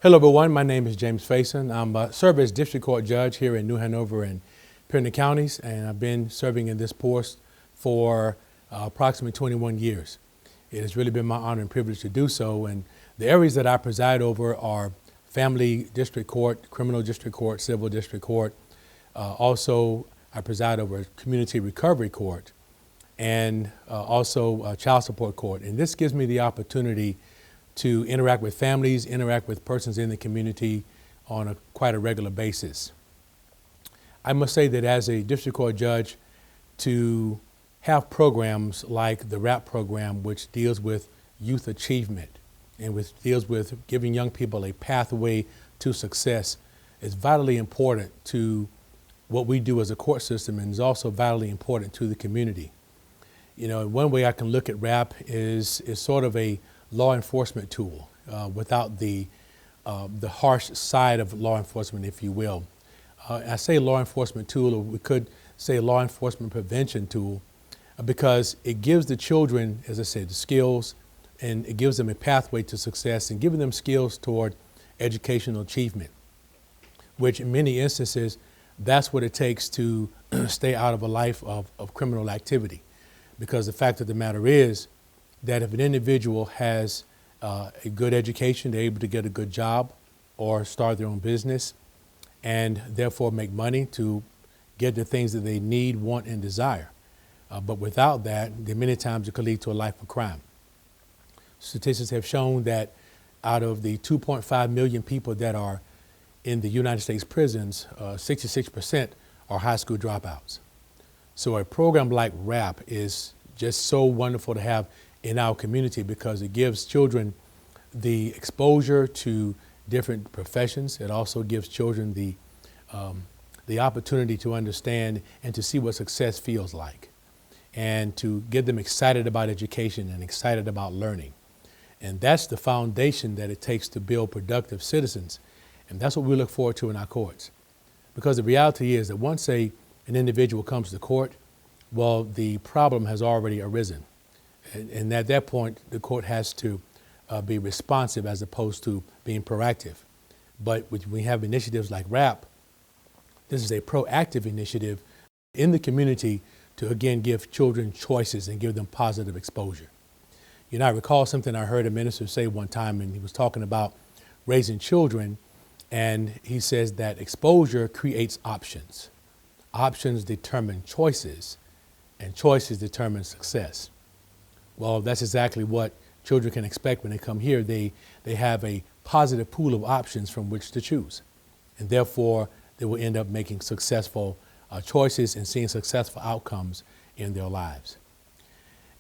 Hello everyone, my name is James Faison. I'm serve as District Court Judge here in New Hanover and Pender counties, and I've been serving in this post for approximately 21 years. It has really been my honor and privilege to do so, and the areas that I preside over are Family District Court, Criminal District Court, Civil District Court. Also, I preside over Community Recovery Court and also Child Support Court. And this gives me the opportunity to interact with families, interact with persons in the community on quite a regular basis. I must say that as a district court judge, to have programs like the WRAAP program, which deals with youth achievement and which deals with giving young people a pathway to success, is vitally important to what we do as a court system, and is also vitally important to the community. You know, one way I can look at WRAAP is sort of a law enforcement tool without the harsh side of law enforcement, if you will. I say law enforcement tool, or we could say law enforcement prevention tool, because it gives the children, as I said, the skills, and it gives them a pathway to success, and giving them skills toward educational achievement, which in many instances, that's what it takes to stay out of a life of criminal activity. Because the fact of the matter is that if an individual has a good education, they're able to get a good job or start their own business and therefore make money to get the things that they need, want, and desire. But without that, then many times it could lead to a life of crime. Statistics have shown that out of the 2.5 million people that are in the United States prisons, 66% are high school dropouts. So a program like WRAAP is just so wonderful to have in our community, because it gives children the exposure to different professions. It also gives children the opportunity to understand and to see what success feels like, and to get them excited about education and excited about learning. And that's the foundation that it takes to build productive citizens. And that's what we look forward to in our courts. Because the reality is that once an individual comes to court, well, the problem has already arisen. And at that point, the court has to be responsive as opposed to being proactive. But when we have initiatives like WRAAP, this is a proactive initiative in the community to, again, give children choices and give them positive exposure. You know, I recall something I heard a minister say one time, and he was talking about raising children, and he says that exposure creates options. Options determine choices, and choices determine success. Well, that's exactly what children can expect when they come here. They have a positive pool of options from which to choose. And therefore, they will end up making successful choices and seeing successful outcomes in their lives.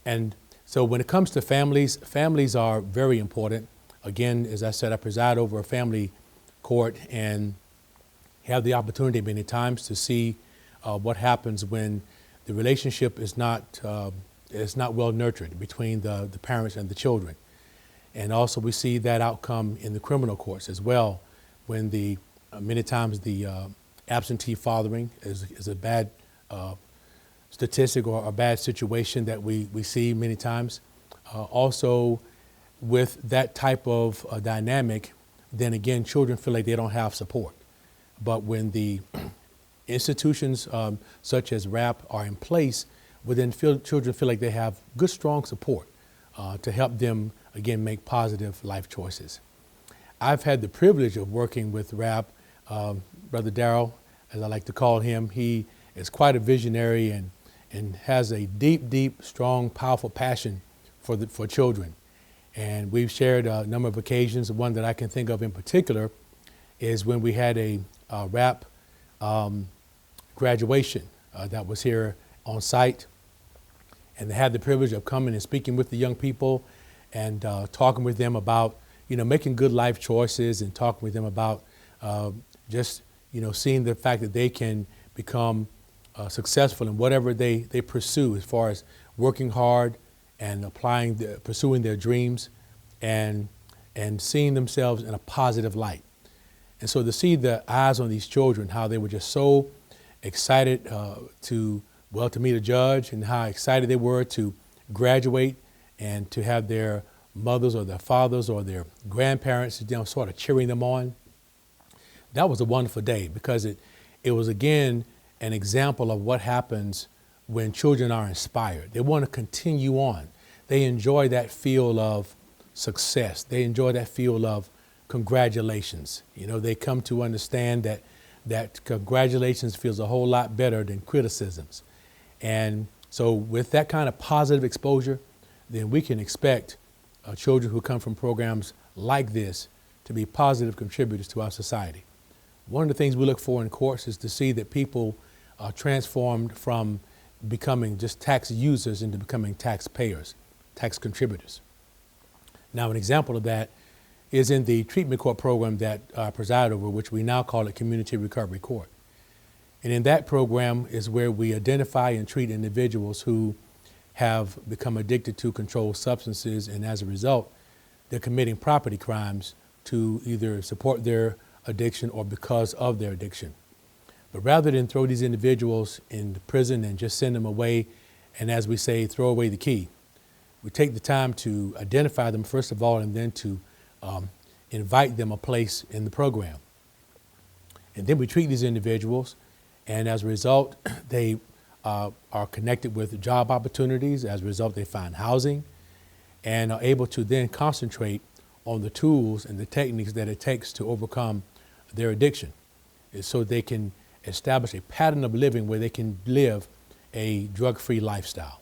And so when it comes to families, families are very important. Again, as I said, I preside over a family court and have the opportunity many times to see what happens when the relationship is not well nurtured between the parents and the children. And also we see that outcome in the criminal courts as well, when many times the absentee fathering is a bad statistic or a bad situation that we see many times. Also with that type of dynamic, then again, children feel like they don't have support. But when the institutions such as WRAAP are in place, within children feel like they have good, strong support to help them, again, make positive life choices. I've had the privilege of working with WRAAP. Brother Darrell, as I like to call him, he is quite a visionary and has a deep, deep, strong, powerful passion for children. And we've shared a number of occasions. One that I can think of in particular is when we had a WRAAP graduation that was here on site. And they had the privilege of coming and speaking with the young people and talking with them about, you know, making good life choices, and talking with them about just, you know, seeing the fact that they can become successful in whatever they pursue, as far as working hard and pursuing their dreams and seeing themselves in a positive light. And so to see the eyes on these children, how they were just so excited to meet a judge, and how excited they were to graduate and to have their mothers or their fathers or their grandparents, sort of cheering them on. That was a wonderful day because it was, again, an example of what happens when children are inspired. They want to continue on. They enjoy that feel of success. They enjoy that feel of congratulations. They come to understand that congratulations feels a whole lot better than criticisms. And so with that kind of positive exposure, then we can expect children who come from programs like this to be positive contributors to our society. One of the things we look for in courts is to see that people are transformed from becoming just tax users into becoming taxpayers, tax contributors. Now, an example of that is in the treatment court program that I preside over, which we now call it Community Recovery Court. And in that program is where we identify and treat individuals who have become addicted to controlled substances, and as a result, they're committing property crimes to either support their addiction or because of their addiction. But rather than throw these individuals in prison and just send them away, and as we say, throw away the key, we take the time to identify them first of all, and then to invite them a place in the program. And then we treat these individuals, and as a result, they are connected with job opportunities. As a result, they find housing and are able to then concentrate on the tools and the techniques that it takes to overcome their addiction, so they can establish a pattern of living where they can live a drug-free lifestyle.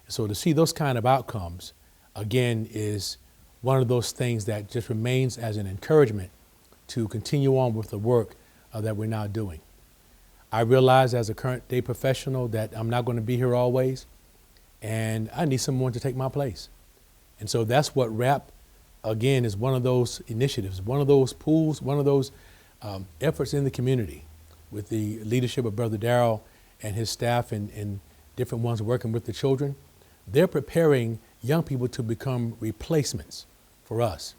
So to see those kind of outcomes, again, is one of those things that just remains as an encouragement to continue on with the work that we're now doing. I realize as a current day professional that I'm not going to be here always, and I need someone to take my place. And so that's what WRAAP, again, is one of those initiatives, one of those pools, one of those efforts in the community with the leadership of Brother Darrell and his staff and different ones working with the children. They're preparing young people to become replacements for us.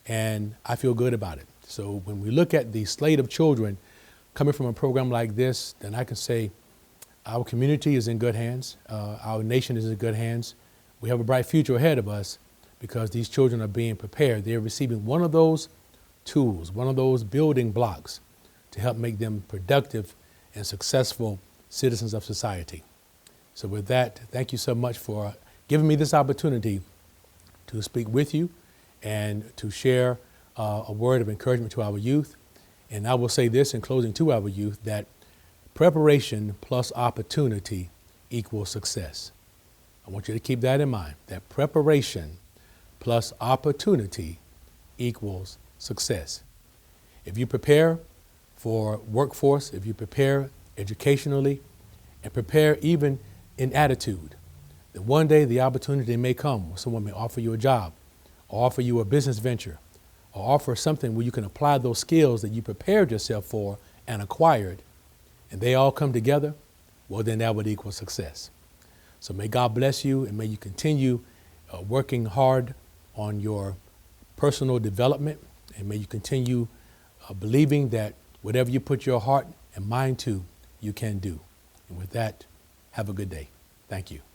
And I feel good about it. So when we look at the slate of children coming from a program like this, then I can say our community is in good hands. Our nation is in good hands. We have a bright future ahead of us because these children are being prepared. They're receiving one of those tools, one of those building blocks to help make them productive and successful citizens of society. So with that, thank you so much for giving me this opportunity to speak with you and to share a word of encouragement to our youth. And I will say this in closing to our youth, that preparation plus opportunity equals success. I want you to keep that in mind, that preparation plus opportunity equals success. If you prepare for workforce, if you prepare educationally, and prepare even in attitude, then one day the opportunity may come where someone may offer you a job, or offer you a business venture, or offer something where you can apply those skills that you prepared yourself for and acquired, and they all come together, well, then that would equal success. So may God bless you, and may you continue working hard on your personal development, and may you continue believing that whatever you put your heart and mind to, you can do. And with that, have a good day. Thank you.